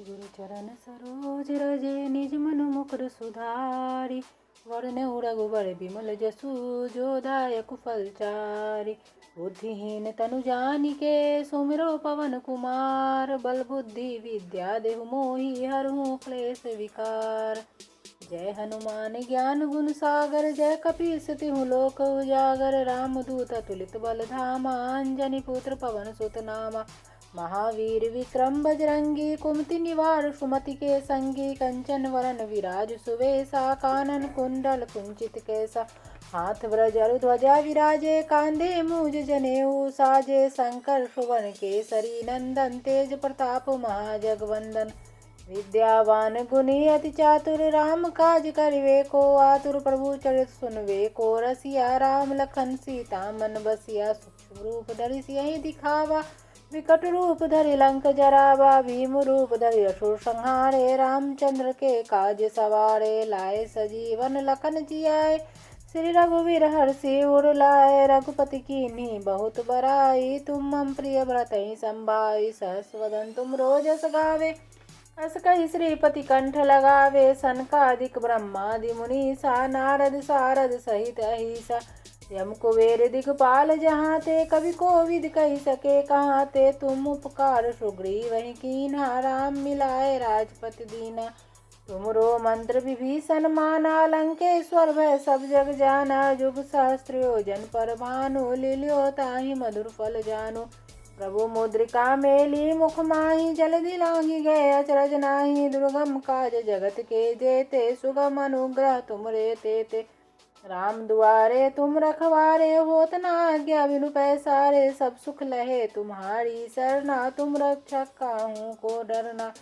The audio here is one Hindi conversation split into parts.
गुरु चरण सरोज रजे निज मनु मुकुर सुधारी। वरने रघुबर विमल जसु जो दायक फलचारी। बुद्धिहीन तनु जानिके सुमिरो पवन कुमार। बल बुद्धि विद्या देहु मोहि हरहु क्लेश विकार। जय हनुमान ज्ञान गुण सागर जय कपीस तिहु लोक उजागर। रामदूत अतुलित बल धामा अंजनी पुत्र पवन सुत नामा। महावीर विक्रम बजरंगी कुमति निवार सुमति के संगी। कंचन वरन विराज सुवेसा कानन कुंडल कुंचित कैसा। हाथ ब्रजरु ध्वजा विराजे कांधे मूज जनेऊ साजे। शंकर सुवन केसरी नंदन तेज प्रताप महाजगवंदन। विद्यावान गुणी अति चातुर राम काज करिवे को आतुर। प्रभु चरित सुनवे को रसिया राम लखन सीता मन बसिया। सूक्ष्म रूप धरि सियहि दिखावा विकट रूप धरि लंक जरावा। भीम रूप धरि असुर संहारे रामचंद्र के काज सवारे। लाए सजीवन लखन जियाए श्री रघुवीर हर्षि उर लाए। रघुपति कीन्ही बहुत बड़ाई तुम मम प्रिय भरतहि संभाई। सहस वदन तुम रोजस गावे अस कहि श्रीपति कंठ लगावे। सनकादिक ब्रह्मादि मुनीसा नारद सारद सहित अहिसा। यम कुबेर दिगपाल जहाँ ते कवि कोविद कही सके कहाँ ते। तुम उपकार सुग्रीवहि कीन्हा राम मिलाए राजपति दीना। तुमरो मंत्र विभीषण माना लंकेश्वर भय सब जग जाना। जुग सहस्त्र योजन पर भानु लील्यो ताहि मधुर फल जानु। प्रभु मुद्रिका मेली मुख माहि जलधि लांघि गए अचरज नाही। दुर्गम काज जगत के जेते सुगम अनुग्रह तुमरे तेते। राम दुआरे तुम रखवारे होत न आज्ञा बिनु पैसारे। सब सुख लहे तुम्हारी सरना तुम रक्षक काहू को डरना।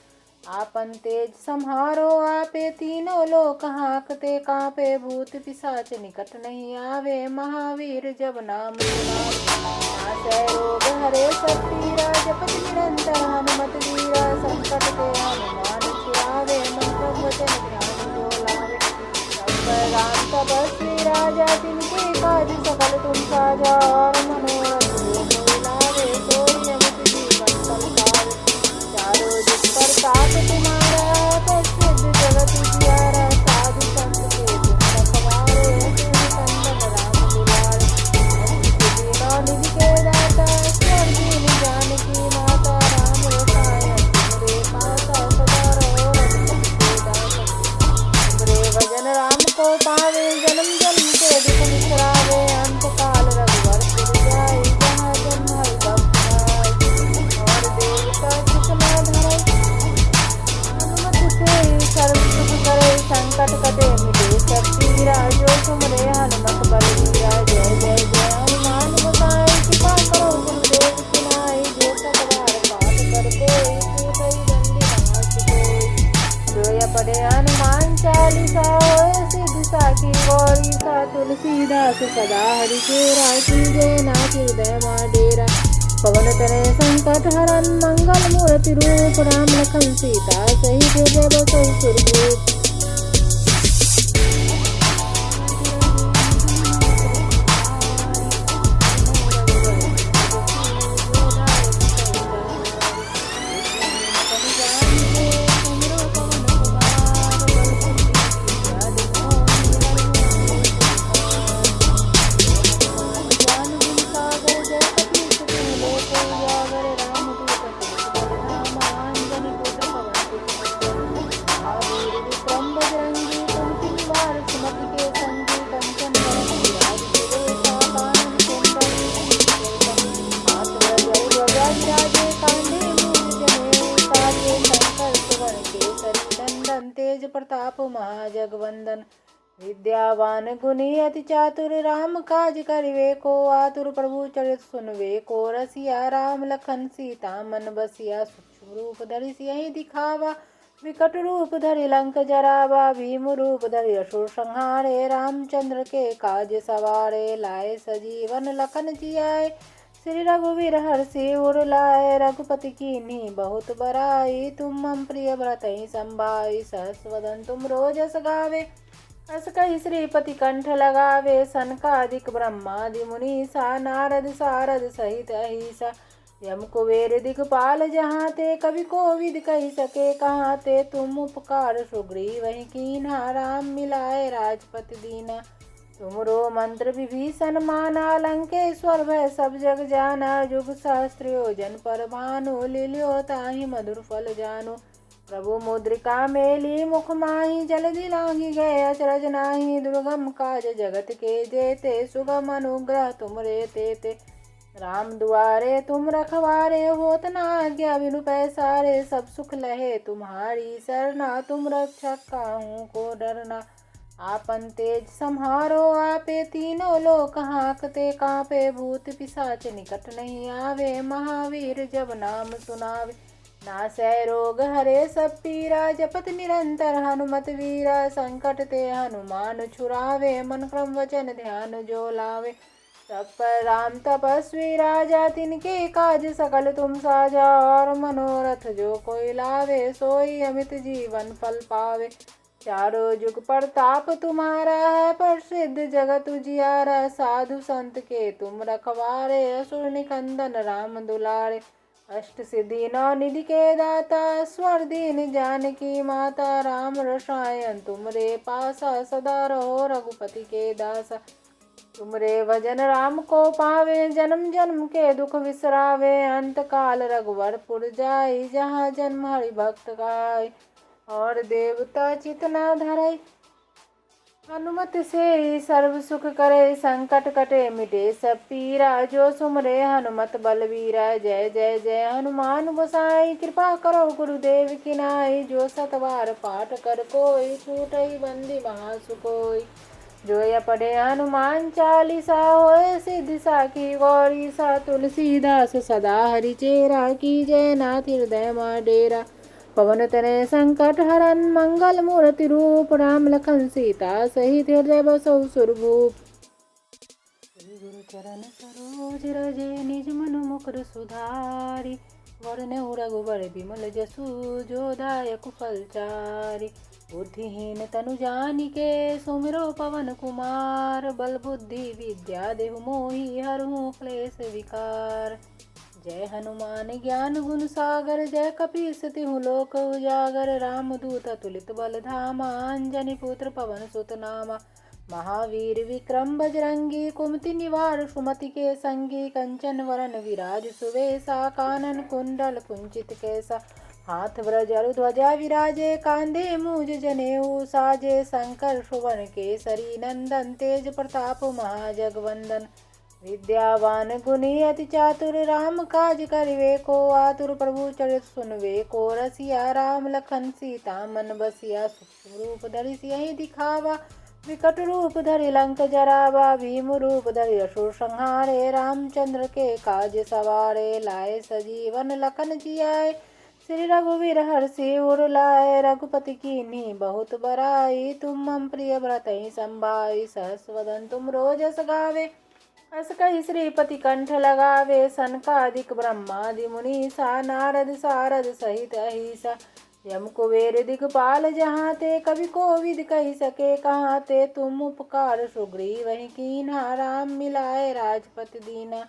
आपन तेज सम्हारो आपे तीनों लोक हाँकते कांपे। भूत पिशाच निकट नहीं आवे महावीर जब नाम नासै रोग हरे सब पीरा। जपत निरंतर हनुमत वीरा संकट ते हनुमान छुड़ावे। मन क्रम वचन ध्यान जो लावे। राम तपस्वी राजा तिनके काज सकल तुम साजा। और मनोरथ जो कोई लावे सोई अमित जीवन फल पावे। चारों दिक प्रताप तुम्हारा प्रसिद्ध जगत जियारा। साधु संत के तुम रखवारे तुम कंदन राम दुलारे। दीना निधि के दाता स्वर्गीय जानकी माता। राम रसायन तुमरे पासा सदा रहो रघुपति के दासा। तुमरे भजन राम को पावे जन्म जन्म के दुख बिसरावे। अंत काल रघुवर पुर जाई जहाँ जन्म हरि भक्त भाई। और देवता चित न धरे हनुमत से सर्व सुख करे। संकट कटे मिटे सब पीरा जो तुमरे हनुमत बलवीरा। जय जय जय हनुमान गोसाई कृपा करो गुरुदेव की नाई। जो सत बार पाठ कर कोई छूटहि बंदी नाश कोई। जो पढ़े हनुमान चालीसा होए सिद्धि साखी गौरी सा। तुलसीदास सदा हरिचेरा कीजे नाथ हृदय मां डेरा। पवन तनय संकट हरन मंगल मूर्ति रूप। राम लखन सीता सहित देव सुरभूप। तेज प्रताप महाजगवंदन। विद्यावान गुणी अति चातुर राम काज करिवे को आतुर। प्रभु चरित सुनवे को रसिया राम लखन सीता मन बसिया। सूक्ष्म रूप धरि सियहि दिखावा विकट रूप धरि लंक जरावा। भीम रूप धरि असुर संहारे रामचंद्र के काज सवारे। लाए सजीवन लखन जियाए श्री रघुवीर हर्षि उर लाए। रघुपति कीन्ही बहुत बड़ाई तुम मम प्रिय भरतहि संभाई। सहस वदन तुम रोजस गावे अस कहि श्रीपति कंठ लगावे। सनकादिक ब्रह्मादि मुनीसा नारद सारद सहित अहिसा। यम कुबेर दिगपाल जहाँ ते, कवि कोविद कही सके कहाँ ते। तुम उपकार सुग्रीव वही कीन्हा, राम मिलाए राजपति दीना। तुमरो मंत्र विभीषण माना, लंकेश्वर भय सब जग जाना। जुग सहस्त्र योजन पर भानु, लील्यो ताहि मधुर फल जानु। प्रभु मुद्रिका मेली मुख माहि, जलधि लांघि गए अचरज नाही। दुर्गम काज जगत के जेते, सुगम अनुग्रह तुमरे तेते। राम दुआरे तुम रखवारे, होत न आज्ञा बिनु पैसारे। सब सुख लहे तुम्हारी सरना, तुम रक्षक काहू को डरना। आपन तेज सम्हारो आपे, तीनों लोक हाँकते कांपे। भूत पिशाच निकट नहीं आवे, महावीर जब नाम सुनावे। नासै रोग हरे सब पीरा, जपत निरंतर हनुमत वीरा। संकट ते हनुमान छुड़ावे, मन क्रम वचन ध्यान जो लावे। तब पर राम तपस्वी राजा, तिनके काज सकल तुम साजा। और मनोरथ जो कोई लावे, सोई अमित जीवन फल पावे। चारों जुग प्रताप तुम्हारा है, प्रसिद्ध जगत उजियारा। साधु संत के तुम रखवारे, असुर निकंदन राम दुलारे। अष्ट सिद्धि नौ निधि के दाता, स्वर दीन जानकी माता। राम रसायन तुमरे पासा, सदा रहो रघुपति के दासा। तुमरे भजन राम को पावे, जन्म जन्म के दुख विसरावे। अंत काल रघुवरपुर जाई, जहाँ जन्म हरि भक्त गाय। और देवता चित न धरई, हनुमत से सर्व सुख करे। संकट कटे मिटे सब पीरा, जो सुमरे हनुमत बलवीरा। जय जय जय हनुमान गोसाई, कृपा करो गुरुदेव की नाई। जो सतबार पाठ कर कोई, छूटई बंदी महासुकोई। जो या पढ़े हनुमान चालीसा, होए सिद्धि साखी गौरी सा। तुलसीदास सदा हरि चेरा, की जय नाथ हृदय मा डेरा। पवन तनय संकट हरन, मंगल मूर्ति रूप। राम लखन सीता सहित, हृदय बसहु सुरभूप। श्री गुरु चरण सरोज रजे, निज मनु मुकुर सुधारि। वरनउ रघुबर बिमल जसु, जो दायक फल चारि। बुद्धिहीन तनु जानिके, सुमिरो पवन कुमार। बल बुद्धि विद्या देहु मोहि, हरहु क्लेश विकार। जय हनुमान ज्ञान गुण सागर, जय कपीस तिहु लोक उजागर। राम दूत अतुलित बल धामा, अंजनी पुत्र पवन सुत नामा। महावीर विक्रम बजरंगी, कुमति निवार सुमति के संगी। कंचन वरन विराज सुवेसा, कानन कुंडल कुंचित केसा। हाथ ब्रज ध्वजा विराजे, कांधे मूज जनेऊ साजे। शंकर सुवन केसरी नंदन, तेज प्रताप महाजगवंदन। विद्यावान गुणी अति चातुर, राम काज करिवे को आतुर। प्रभु चरित सुनवे को रसिया, राम लखन सीता मन बसिया। सूक्ष्म रूप धरि सियहि दिखावा, विकट रूप धरि लंक जरावा। भीम रूप धरि असुर संहारे, रामचंद्र के काज सवारे। लाए सजीवन लखन जियाए, श्री रघुवीर हर्षि उर लाए। रघुपति कीन्ही बहुत बड़ाई, तुम मम प्रिय भरतहि संभाई। सहस वदन तुम रोजस गावे, अस कहि श्रीपति कंठ लगावे। सनकादिक ब्रह्मादि मुनीसा, नारद सारद सहित अहिसा। यम कुबेर दिगपाल जहाँ ते, कवि कोविद कही सके कहाँ ते। तुम उपकार सुग्रीव वही कीन्हा, राम मिलाए राजपति दीना।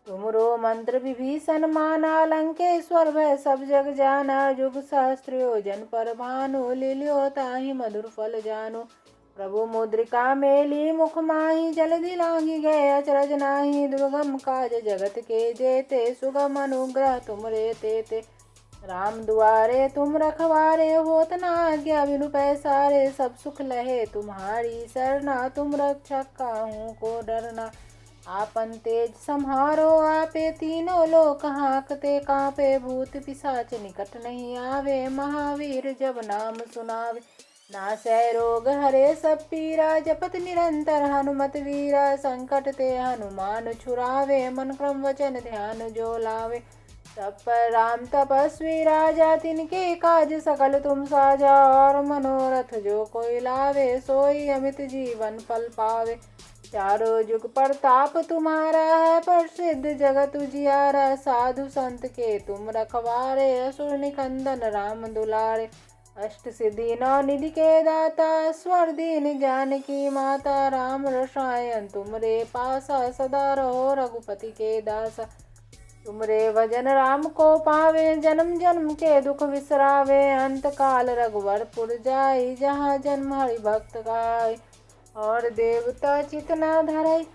तुमरो मंत्र विभीषण माना, लंकेश्वर भय सब जग जाना। जुग सहस्त्र योजन पर भानु, लील्यो ताहि मधुर फल जानु। प्रभु मुद्रिका मेली मुख माहि, जलधि लांघि गए अचरज नाही। दुर्गम काज जगत के जेते, सुगम अनुग्रह तुमरे तेते। राम दुआरे तुम रखवारे, होत न आज्ञा बिनु पैसारे। सब सुख लहे तुम्हारी सरना, तुम रक्षक काहू को डरना। आपन तेज सम्हारो आपे, तीनों लोक हाँकते कांपे। भूत पिशाच निकट नहीं आवे, महावीर जब नाम सुनावे। नासै रोग हरे सब पीरा, जपत निरंतर हनुमत वीरा। संकट ते हनुमान छुड़ावे, मन क्रम वचन ध्यान जो लावे। तब पर राम तपस्वी राजा, तिनके काज सकल तुम साजा। और मनोरथ जो कोई लावे, सोई अमित जीवन फल पावे। चारों जुग प्रताप तुम्हारा है, प्रसिद्ध जगत उजियारा। साधु संत के तुम रखवारे, असुर निकंदन राम दुलारे। अष्ट सिद्धि नौ निधि के दाता, स्वर दीन जानकी माता। राम रसायन तुमरे पासा, सदा रहो रघुपति के दासा। तुमरे भजन राम को पावे, जन्म जन्म के दुख विसरावे। अंत काल रघुवरपुर जाई, जहाँ जन्म हरि भक्त गाय। और देवता चित न धरई,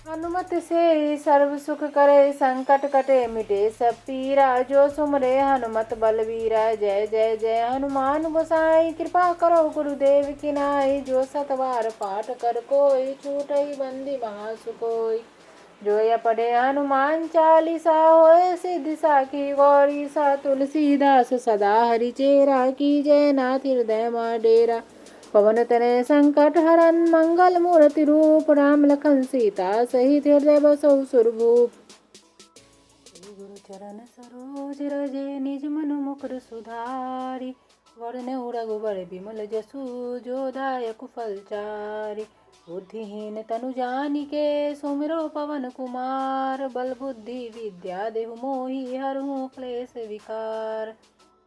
हनुमत से सर्व सुख करे। संकट कटे मिटे सब पीरा, जो सुमरे हनुमत बलवीरा। जय जय जय हनुमान गोसाई, कृपा करो गुरुदेव की नाई। जो सतवार पाठ कर कोई, छूटई बंदी महासुकोई। जो या पढ़े हनुमान चालीसा, होए सिद्धि साखी गौरी सा। तुलसीदास सदा हरि चेरा, की जय नाथ हृदय मा डेरा। पवन तनय संकट हरन, मंगल मूर्ति रूप। राम लखन सीता सहित हृदय बसौ सुरभूप। गुरु चरण सरोज रजे, निज मनु मुकुर सुधारी। वरनउ रघुबर बिमल जसु, जो दायक फल चारि। बुद्धिहीन तनु जानिके, सुमिरो पवन कुमार। बल बुद्धि विद्या देहु मोहि, हरहु क्लेश विकार।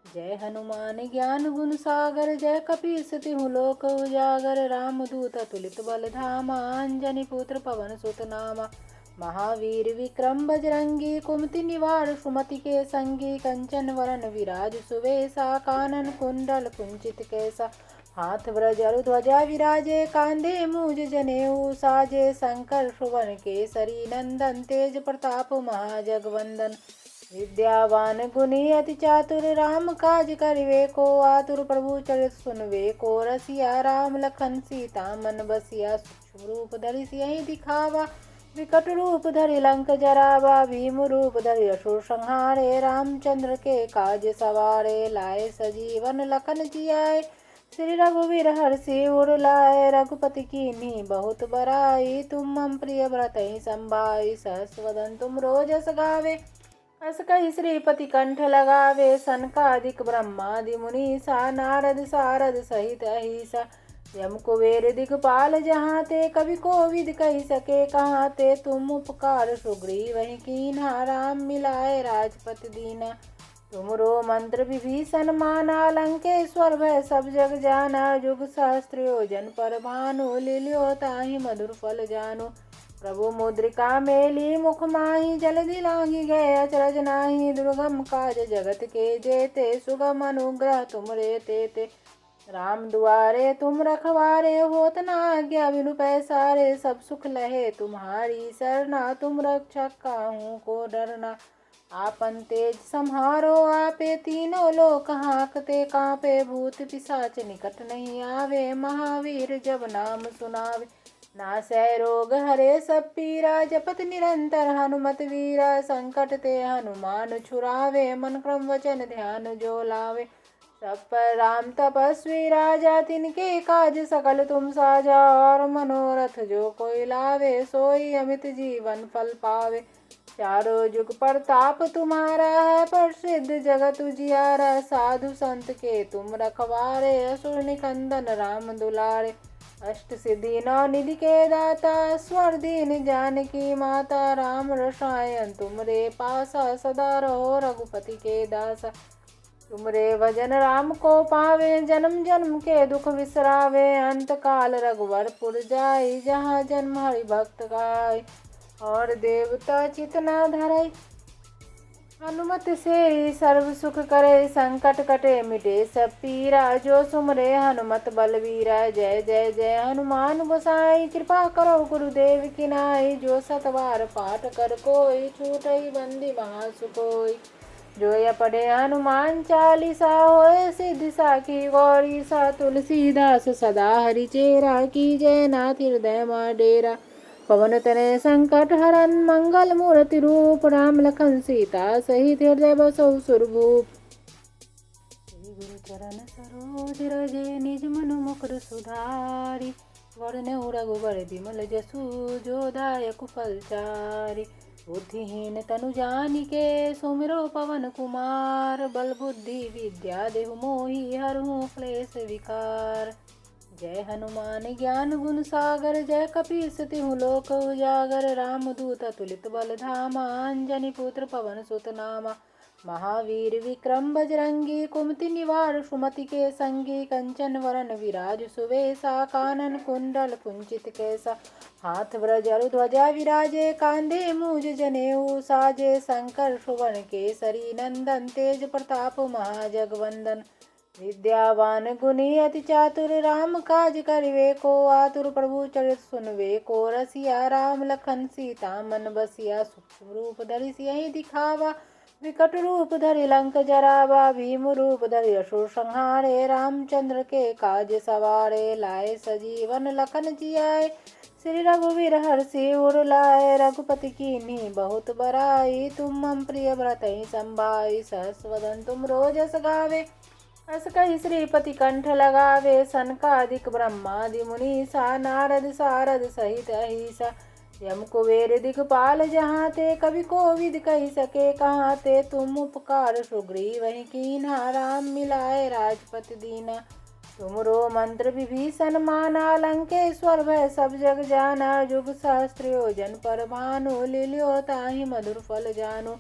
जय हनुमान ज्ञान गुण सागर, जय कपीस तिहु लोक उजागर। रामदूत अतुलित बल धामा, अंजनी पुत्र पवन सुत नामा। महावीर विक्रम बजरंगी, कुमति निवार सुमति के संगी। कंचन वरन विराज सुवेसा, कानन कुंडल कुंचित कैसा। हाथ ब्रज ध्वजा विराजे, कांधे मूज जनेऊ साजे। शंकर सुवन केसरी नंदन, तेज प्रताप महाजगवंदन। विद्यावान गुणी अति चातुर, राम काज करिवे को आतुर। प्रभु चरित सुनवे को रसिया, राम लखन सीता मन बसिया। सूक्ष्म रूप धरि सियहि दिखावा, विकट रूप धरि लंक जरावा। भीम रूप धरि असुर संहारे, रामचंद्र के काज सवारे। लाए सजीवन लखन जियाए, श्री रघुवीर हर्षि उर लाए। रघुपति कीन्ही बहुत बड़ाई, तुम मम प्रिय भरतहि संभाई। सहस वदन तुम रोजस गावे, अस कहि श्रीपति कंठ लगावे। सनकादिक ब्रह्मादि मुनीसा, नारद सारद सहित अहिसा। यम कुबेर दिगपाल जहाँ ते, कवि कोविद कहि सके कहाँ ते। तुम उपकार सुग्रीवहि कीन्हा, राम मिलाए राजपति दीना। तुमरो मंत्र विभीषण माना, लंकेश्वर भय सब जग जाना। जुग सहस्त्र योजन पर भानु, लील्यो ताहि मधुर फल जानु। प्रभु मुद्रिका मेली मुख माहि, जलधि लांघि गए अचरज नाही। दुर्गम काज जगत के जेते, सुगम अनुग्रह तुमरे तेते। राम दुआरे तुम रखवारे, होत न आज्ञा बिनु पैसारे। सब सुख लहे तुम्हारी सरना, तुम रक्षक काहू को डरना। आपन तेज सम्हारो आपे, तीनों लोक हाँकते कांपे। भूत पिशाच निकट नहीं आवे, महावीर जब नाम सुनावे। नासै रोग हरे सब पीरा, जपत निरंतर हनुमत वीरा। संकट ते हनुमान छुड़ावे, मन क्रम वचन ध्यान जो लावे। सब पर राम तपस्वी राजा, तिनके काज सकल तुम साजा। और मनोरथ जो कोई लावे, सोई अमित जीवन फल पावे। चारों जुग प्रताप तुम्हारा है, प्रसिद्ध जगत उजियारा। साधु संत के तुम रखवारे, असुर निकंदन राम दुलारे। अष्ट सिद्धि नौ निधि के दाता, स्वर दीन जानकी माता। राम रसायन तुमरे पासा, सदा रहो रघुपति के दासा। तुमरे भजन राम को पावे, जन्म जन्म के दुख विसरावे। अंत काल रघुवरपुर जाई, जहाँ जन्म हरि भक्त गाय। और देवता चित न धरई, हनुमत से सर्व सुख करे। संकट कटे मिटे सब पीरा, जो सुमरे हनुमत बलवीरा। जय जय जय हनुमान गोसाई, कृपा करो गुरुदेव की नाई। जो सतवार पाठ कर कोई, छूटई बंदी महासुकोई। जो या पढ़े हनुमान चालीसा, होए सिद्धि साखी गौरी सा। तुलसीदास सदा हरि चेरा, की जय नाथ हृदय मा डेरा। पवन तनय संकट हरन, मंगल मूर्ति रूप। राम लखन सीता सहित हृदय बसौ सुरभूप। श्री गुरु चरण सरोज रजे, निज मनु मुकुर सुधारी। वरनउ रघुबर बिमल जसु, जो दायक फल चारि। बुद्धिहीन तनु जानिके, सुमिरो पवन कुमार। बल बुद्धि विद्या देहु मोहि, हरहु क्लेश विकार। जय हनुमान ज्ञान गुण सागर, जय कपीस तिहु लोक उजागर। रामदूत अतुलित बल धामा, अंजनी पुत्र पवन सुत नामा। महावीर विक्रम बजरंगी कुमति निवार सुमति के संगी कंचन वरन विराज सुवेशा कानन कुंडल कुंचित कैसा हाथ व्रज ध्वजा विराजे कांधे मूज जनेऊ साजे शंकर सुवन केसरी नंदन तेज प्रताप महाजगवंदन विद्यावान गुणी अति चातुर राम काज करिवे को आतुर प्रभु चरित सुनवे को रसिया राम लखन सीता मन बसिया सूक्ष्म रूप धरि सियहि दिखावा विकट रूप धरि लंक जरावा भीम रूप धरि असुर संहारे रामचंद्र के काज सवारे लाए सजीवन लखन जियाए श्री रघुवीर हर्षि उर लाए रघुपति कीन्ही बहुत बड़ाई तुम मम प्रिय भरतहि संभाई सहस वदन तुम रोजस गावे अस कहि श्रीपति कंठ लगावे सनकादिक ब्रह्मादि मुनीसा नारद सारद सहित अहिसा यम कुबेर दिगपाल जहाँ ते कवि कोविद कही सके कहाँ ते तुम उपकार सुग्रीव वही कीन्हा राम मिलाए राजपति दीना तुमरो मंत्र विभीषण माना लंकेश्वर भय सब जग जाना जुग सहस्त्र योजन पर भानु लील्यो ताहि मधुर फल जानु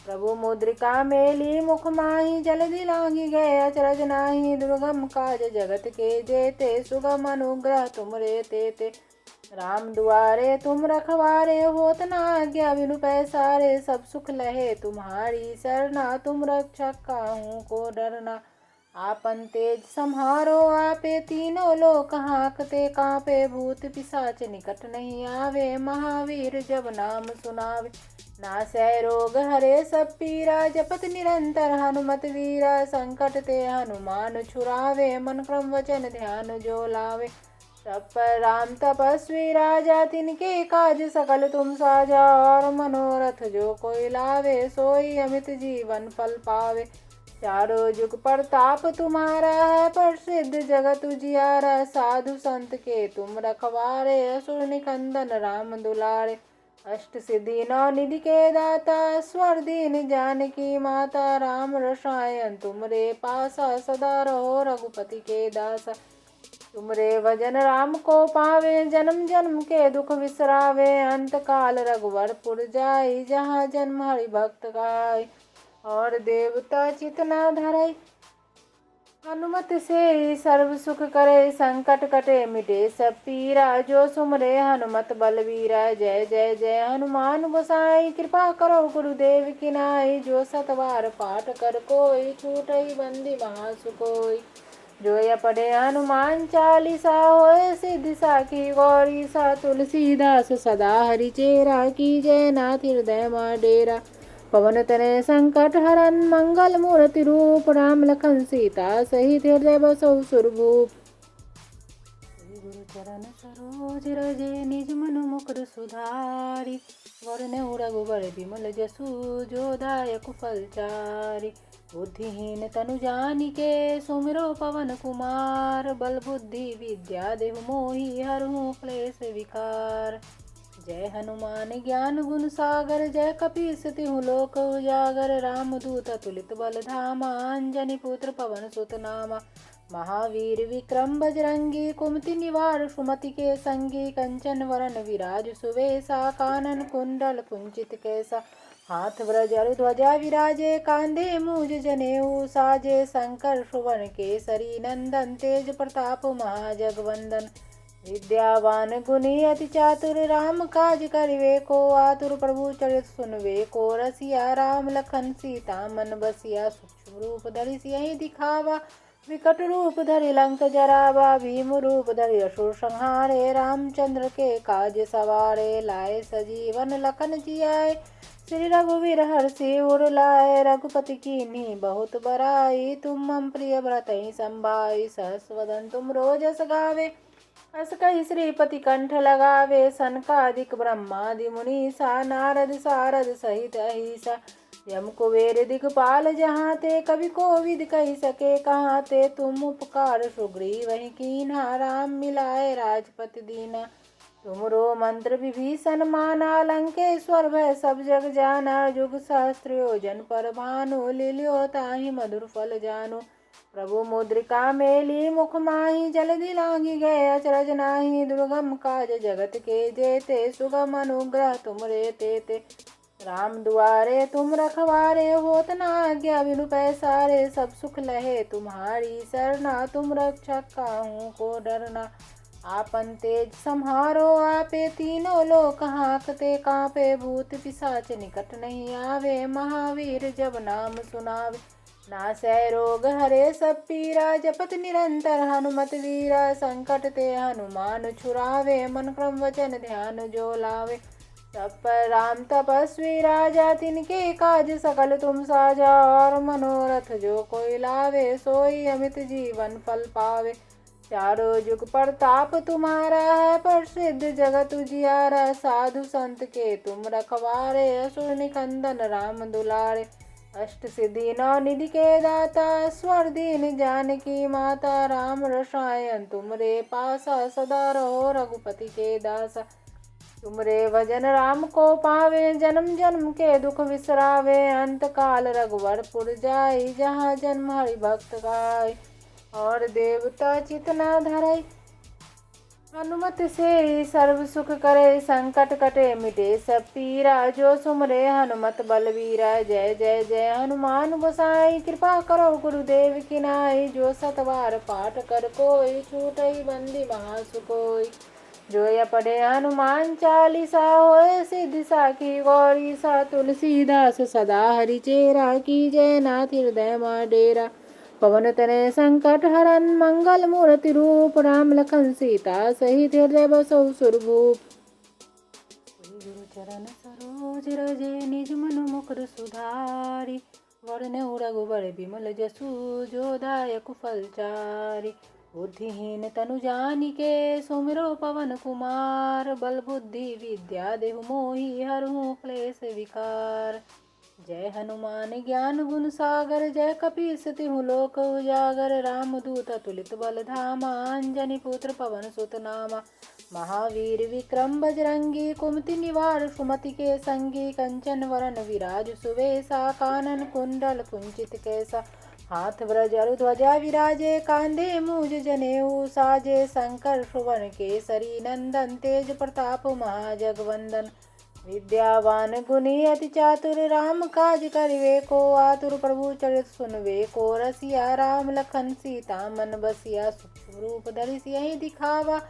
प्रभु मुद्रिका मेली मुख माही जलधि लांघि गए अचरज नाही दुर्गम काज जगत के जेते सुगम अनुग्रह तुमरे तेते राम दुआरे तुम रखवारे होत न आज्ञा बिनु पैसारे सब सुख लहे तुम्हारी सरना तुम रक्षक काहू को डरना आपन तेज सम्हारो आपे तीनों लोक हाँकते कांपे भूत पिशाच निकट नहीं आवे महावीर जब नाम सुनावे नासै रोग हरे सब पीरा जपत निरंतर हनुमत वीरा संकट ते हनुमान छुरावे मन क्रम वचन ध्यान जो लावे सब पर राम तपस्वी राजा तिनके काज सकल तुम साजा और मनोरथ जो कोई लावे सोई अमित जीवन फल पावे चारों जुग प्रताप तुम्हारा है प्रसिद्ध जगत उजियारा साधु संत के तुम रखवारे असुर निकंदन राम दुलारे अष्ट सिद्धि नौ निधि के दाता स्वर दीन जानकी माता राम रसायन तुमरे पासा सदा रहो रघुपति के दासा तुमरे भजन राम को पावे जन्म जन्म के दुख विसरावे अंत काल रघुवरपुर जाई जहाँ जन्म हरि भक्त गाय और देवता चितना धरई हनुमत से सर्व सुख करे संकट कटे मिटे सब पीरा जो सुमरे हनुमत बलवीरा जय जय जय हनुमान गोसाई कृपा करो गुरुदेव की नाई जो सतवार पाठ कर कोई छूटई बंदी महासुकोई जो ये पढ़े हनुमान चालीसा होए सिद्धि साखी गौरी सा तुलसीदास सदा हरि चेरा की जय नाथ हृदय मा डेरा पवन तनय संकट हरन मंगल मूर्ति रूप राम लखन सीता सहित हृदय बसौ सुरभूप गुरु चरण सरोज रजे निज मनु मुकुर सुधारी वरने रघुबर बिमल जसु जो दायक फलचारी बुद्धिहीन तनु जानिके सुमिरो पवन कुमार बल बुद्धि विद्या देहु मोहि हरहु क्लेश विकार जय हनुमान ज्ञान गुण सागर जय कपीस तिहु लोक उजागर राम दूत तुलित बल धामा अंजनी पुत्र पवन सुत नामा महावीर विक्रम बजरंगी कुमति निवार सुमति के संगी कंचन वरन विराज सुवेशा कानन कुंडल कुंचित कैसा हाथ व्रज ध्वजा विराजे कांधे मूज जनेऊ साजे शंकर सुवन केसरी नंदन तेज प्रताप महाजगवंदन विद्यावान गुणी अति चातुर राम काज करिवे को आतुर प्रभु चरित सुनवे को रसिया राम लखन सीता मन बसिया सूक्ष्म रूप धरि सियहि दिखावा विकट रूप धरि लंक जरावा भीम रूप धरि असुर संहारे रामचंद्र के काज सवारे लाए सजीवन लखन जियाए श्री रघुवीर हर्षि उर लाए रघुपति कीन्ही बहुत बड़ाई तुम मम प्रिय भरतहि संभाई सहस वदन तुम रोजस गावे अस कहि श्रीपति कंठ लगावे सनकादिक ब्रह्मादि मुनीसा नारद सारद सहित अहिसा यम कुबेर दिगपाल जहाँ ते कवि कोविद कही सके कहाँ ते तुम उपकार सुग्रीव वही कीन्हा राम मिलाए राजपति दीना तुमरो मंत्र विभीषण माना लंकेश्वर भय सब जग जाना जुग सहस्त्र योजन पर भानु लील्यो ताहि मधुर फल जानु प्रभु मुद्रिका मेली मुख माही जलधि लांघि गए अचरज नाही दुर्गम काज जगत के जेते सुगम अनुग्रह तुमरे तेते राम दुआरे तुम रखवारे, होत न आज्ञा बिनु पैसारे। सब सुख लहे तुम्हारी सरना, तुम रक्षक काहू को डरना। आपन तेज सम्हारो आपे, तीनों लोक हाँकते कांपे। भूत पिशाच निकट नहीं आवे, महावीर जब नाम सुनावे। नासै रोग हरे सब पीरा, जपत निरंतर हनुमत वीरा। संकट ते हनुमान छुड़ावे, मन क्रम वचन ध्यान जो लावे। सब पर राम तपस्वी राजा, तिनके काज सकल तुम साजा। और मनोरथ जो कोई लावे, सोई अमित जीवन फल पावे। चारों जुग प्रताप तुम्हारा है, प्रसिद्ध जगत उजियारा। साधु संत के तुम रखवारे, असुर निकंदन राम दुलारे। अष्ट सिद्धि नौ निधि के दाता, स्वर दीन जानकी माता। राम रसायन तुमरे पासा, सदा रहो रघुपति के दासा। तुमरे भजन राम को पावे, जन्म जन्म के दुख विसरावे। अंत काल रघुवर पुर जाई, जहाँ जन्म हरि भक्त गाय। और देवता चित न धरई, हनुमत से सर्व सुख करे। संकट कटे मिटे सब पीरा, जो सुमरे हनुमत बलवीरा। जय जय जय हनुमान गोसाई, कृपा करो गुरुदेव की नाई। जो सतवार पाठ कर कोई, छूटई बंदी महासुकोई। जो या पढ़े हनुमान चालीसा, होए सिद्धि साखी गौरी सा। तुलसीदास सदा हरि चेरा, की जय नाथ हृदय मा डेरा। पवन तनय संकट हरन, मंगल मूर्ति रूप। राम लखन सीता सहित हृदय बसहु सुरभूप। गुरु चरण सरोज रजे, निज मनु मुकुर सुधारि। वरनउ रघुबर बिमल जसु, जो दायक फल चारि। बुद्धिहीन तनु जानिके, सुमिरो पवन कुमार। बल बुद्धि विद्या देहु मोहि, हरहु क्लेश विकार। जय हनुमान ज्ञान गुण सागर, जय कपीस तिहु लोक उजागर। राम दूत अतुलित बल धामा, अंजनी पुत्र पवन सुत नामा। महावीर विक्रम बजरंगी, कुमति निवार सुमति के संगी। कंचन वरन विराज सुवेसा, कानन कुंडल कुंचित कैसा। हाथ ब्रज अरु ध्वजा विराजे, कांधे मूज जनेऊ साजे। शंकर सुवन केसरी नंदन, तेज प्रताप महाजगवंदन। विद्यावान गुणी अति चातुर, राम काज करिवे को आतुर। प्रभु चरित सुनवे को रसिया, राम लखन सीता मन बसिया। सूक्ष्म रूप धरि सियहि दिखावा,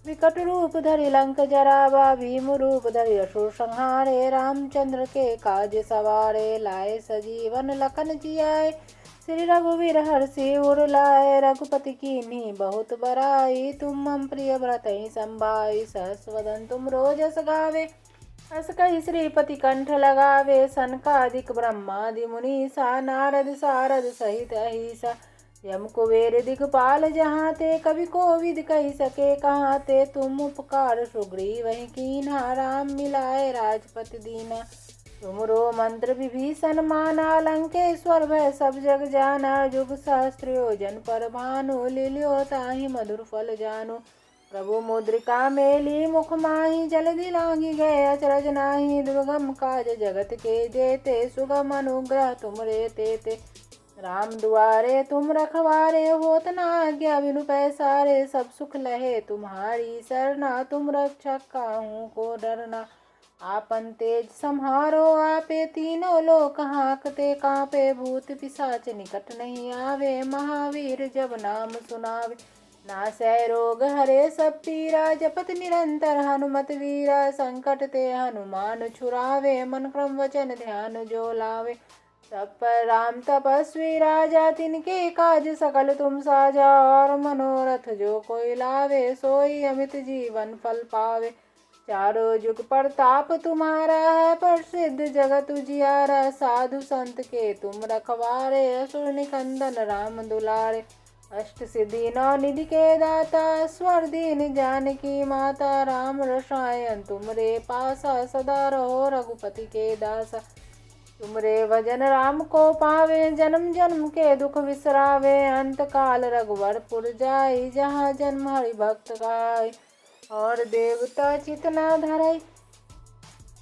विकट रूप धरि लंक जरावा। भीम रूप धरि असुर संहारे, रामचंद्र के काज सवारे। लाए सजीवन लखन जियाए, श्री रघुवीर हर्षि उर लाए। रघुपति कीन्ही बहुत बड़ाई, तुम मम प्रिय भरतहि संभाई। सहस वदन तुम रोजस गावे, अस कहि श्रीपति कंठ लगावे। सनकादिक ब्रह्मादि मुनीसा, नारद सारद सहित अहिसा। यम कुबेर दिगपाल जहाँ ते, कवि कोविद कहि सके कहाँ ते। तुम उपकार सुग्रीवहि कीन्हा, राम मिलाए राजपति दीना। तुमरो मंत्र विभीषण माना, लंकेश्वर भय सब जग जाना। जुग सहस्त्र योजन पर भानु, लील्यो ताहि मधुर फल जानु। प्रभु मुद्रिका मेली मुख माहि, जलधि लांघि गए अचरज नाही। दुर्गम काज जगत के जेते, सुगम अनुग्रह तुमरे तेते। राम दुआरे तुम रखवारे, होत न आज्ञा बिनु पैसारे। सब सुख लहे तुम्हारी सरना, तुम रक्षक काहू को डरना। आपन तेज सम्हारो आपे, तीनों लोक हाँकते कांपे। भूत पिशाच निकट नहीं आवे, महावीर जब नाम सुनावे। नासै रोग हरे सब पीरा, जपत निरंतर हनुमत वीरा। संकट ते हनुमान छुड़ावे, मन क्रम वचन ध्यान जो लावे। सब पर राम तपस्वी राजा, तिनके काज सकल तुम साजा। और मनोरथ जो कोई लावे, सोई अमित जीवन फल पावे। चारों जुग प्रताप तुम्हारा है, प्रसिद्ध जगत उजियारा। साधु संत के तुम रखवारे, असुर निकंदन राम दुलारे। अष्ट सिद्धि नौ निधि के दाता, स्वर दीन जानकी माता। राम रसायन तुमरे पासा, सदा रहो रघुपति के दासा। तुमरे भजन राम को पावे, जन्म जन्म के दुख विसरावे। अंत काल रघुवर पुर जाई, जहाँ जन्म हरि भक्त गाय। और देवता चित न धरई,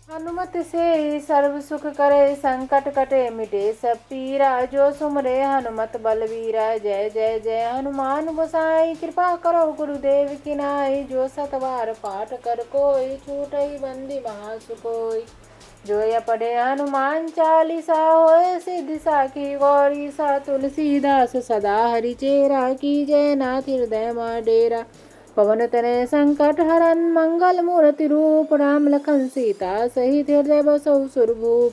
हनुमत से सर्व सुख करे। संकट कटे मिटे सब पीरा, जो सुमरे हनुमत बलवीरा। जय जय जय हनुमान गोसाई, कृपा करो गुरुदेव की नाई। जो सतवार पाठ कर कोई, छूटई बंदी महासुकोई। जोया पढ़े हनुमान चालीसा होए सिद्धि साखी गौरी सा। तुलसीदास सदा हरि चेरा कीजय नाथ हृदय मा डेरा। पवन तनय संकट हरन मंगल मूर्ति रूप। राम लखन सीता सहित हृदय बसहु सुरभूप।